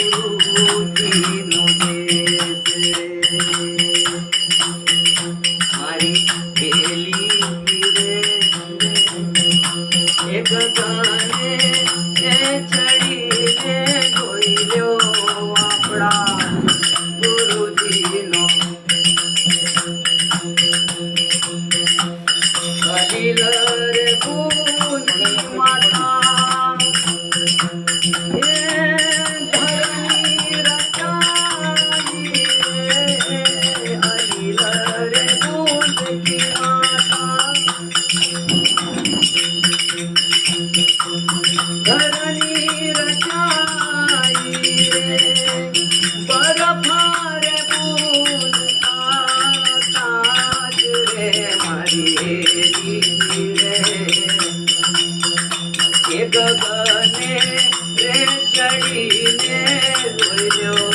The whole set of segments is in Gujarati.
ગુરુજીનો દેશ મારી પેલી રે એક ગાને ચડીને જોઈ લ્યો આપણા ગુરુજીનો કલીલ રે પૂજી માતા ધરની રચાઈ રે અલીલ રે પૂજી માતા ધરની રચાઈ રે બરફાર પૂજતા રે મારી રે એ ગગને રે ચડીને જોયો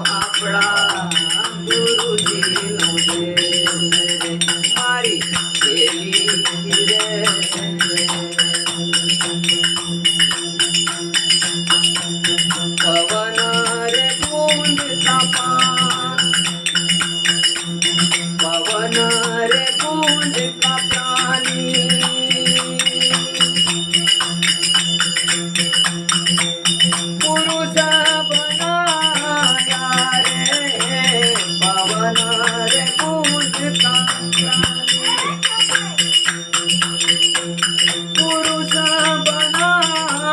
આપણા ગુરુજીનો દેશ મારી પેલી રે પવન રે ગુંજતા પવન રે ગુંજતા પ્રાણી પુરુષ બનાયા રે પવન રે ગુંજતા પ્રાણી પુરુષ બનાયા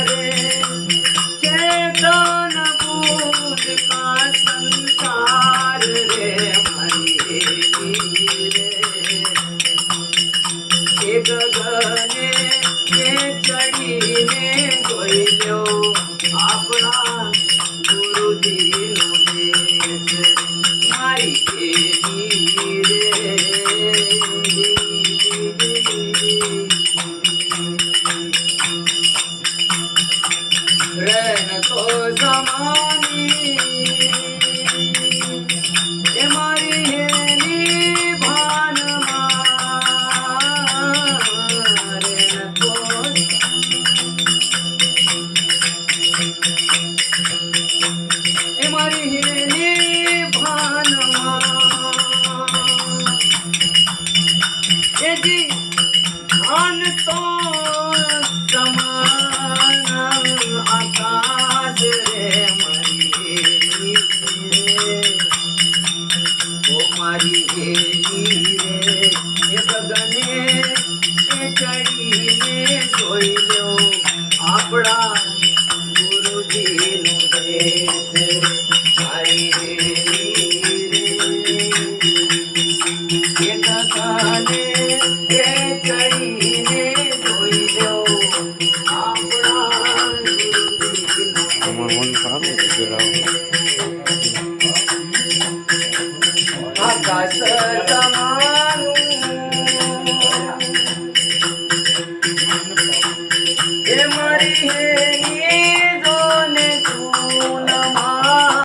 રે ચેતન ભૂત કા સંસાર રે મારી રે એ ગગને ચડીને જોઈ લ્યો આપણા ગુરુજીનો દેશ મારી પેલી રે રેન તો સમાની એ મારી હેલી ભાનમાં રેન તો એ મારી હેલી ભાનમાં એ જી ભાન તો સમાન આકાશ રે મારી રે ઓ મારી હેલી રે એ ગગને એ ચડીને જોઈ લ્યો આપણા ગુરુજીનો દેશ મારી હેલી રે એ ગગને એ ચડીને જોઈ લ્યો આપણા આકાશ